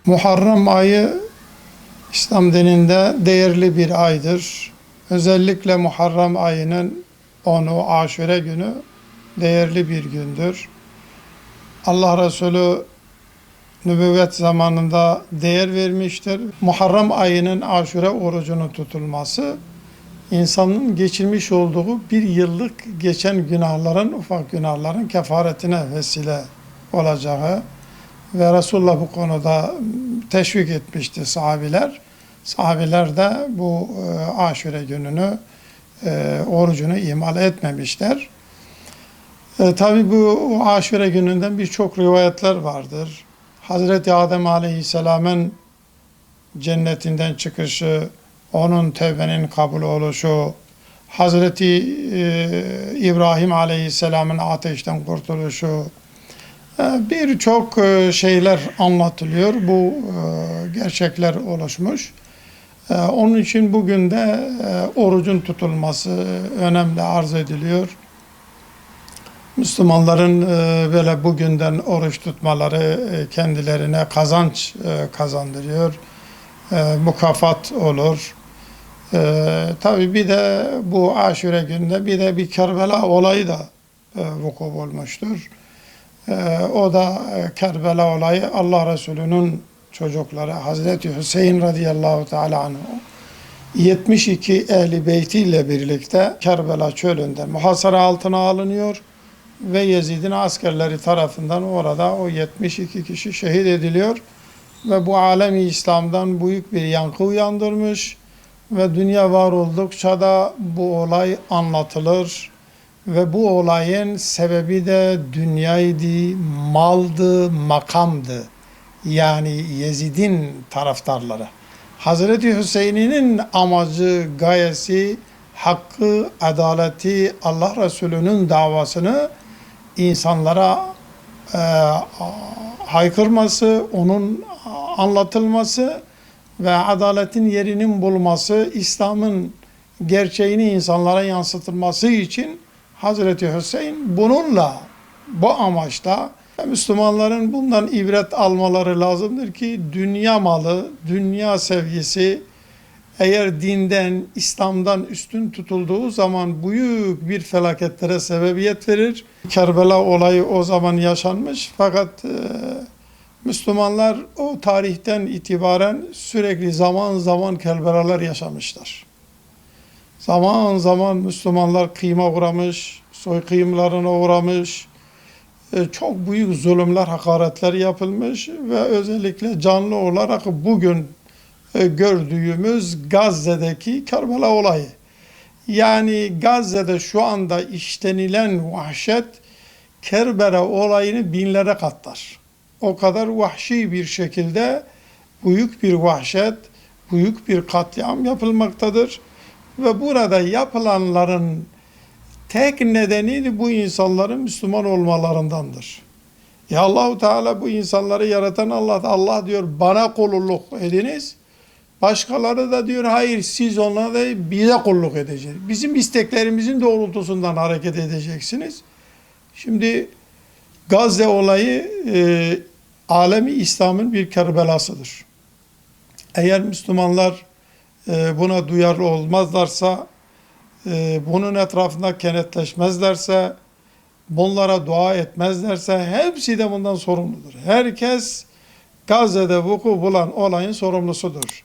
Muharrem ayı İslam dininde değerli bir aydır. Özellikle Muharrem ayının 10'u Aşure günü değerli bir gündür. Allah Resulü nübüvvet zamanında değer vermiştir. Muharrem ayının Aşure orucunun tutulması, insanın geçirmiş olduğu bir yıllık geçen günahların, ufak günahların kefaretine vesile olacağı ve Resulullah bu konuda teşvik etmişti sahabiler. Sahabiler de bu Aşure gününü, orucunu ihmal etmemişler. Tabi bu Aşure gününden birçok rivayetler vardır. Hazreti Adem Aleyhisselam'ın cennetinden çıkışı, onun tevbenin kabul oluşu, Hazreti İbrahim Aleyhisselam'ın ateşten kurtuluşu, birçok şeyler anlatılıyor. Bu gerçekler oluşmuş. Onun için bugün de orucun tutulması önemli arz ediliyor. Müslümanların böyle bugünden oruç tutmaları kendilerine kazanç kazandırıyor. Mukafat olur. Tabii bir de bu Aşure gününde bir Kerbela olayı da vuku bulmuştur. O da Kerbela olayı Allah Resulü'nün çocukları Hazreti Hüseyin radıyallahu teala anhu 72 ehli beyti ile birlikte Kerbela çölünde muhasara altına alınıyor ve Yezid'in askerleri tarafından orada o 72 kişi şehit ediliyor ve bu alemi İslam'dan büyük bir yankı uyandırmış ve dünya var oldukça da bu olay anlatılır. Ve bu olayın sebebi de dünyaydı, maldı, makamdı. Yani Yezid'in taraftarları. Hazreti Hüseyin'in amacı, gayesi, hakkı, adaleti, Allah Resulü'nün davasını insanlara haykırması, onun anlatılması ve adaletin yerinin bulması, İslam'ın gerçeğini insanlara yansıtılması için Hazreti Hüseyin bununla, bu amaçla Müslümanların bundan ibret almaları lazımdır ki dünya malı, dünya sevgisi eğer dinden, İslam'dan üstün tutulduğu zaman büyük bir felaketlere sebebiyet verir. Kerbela olayı o zaman yaşanmış fakat Müslümanlar o tarihten itibaren sürekli zaman zaman Kerbelalar yaşamışlar. Zaman zaman Müslümanlar kıyıma uğramış, soykırımlarına uğramış, çok büyük zulümler, hakaretler yapılmış ve özellikle canlı olarak bugün gördüğümüz Gazze'deki Kerbela olayı. Yani Gazze'de şu anda işlenilen vahşet Kerbela olayını binlere katlar. O kadar vahşi bir şekilde büyük bir vahşet, büyük bir katliam yapılmaktadır. Ve burada yapılanların tek nedeni bu insanların Müslüman olmalarındandır. Allahu Teala bu insanları yaratan Allah diyor bana kulluk ediniz. Başkaları da diyor hayır siz onlara da bize kulluk edeceksiniz. Bizim isteklerimizin doğrultusundan hareket edeceksiniz. Şimdi Gazze olayı alemi İslam'ın bir Kerbelasıdır. Eğer Müslümanlar buna duyarlı olmazlarsa, bunun etrafında kenetleşmezlerse, bunlara dua etmezlerse hepsi de bundan sorumludur. Herkes Gazze'de vuku bulan olayın sorumlusudur.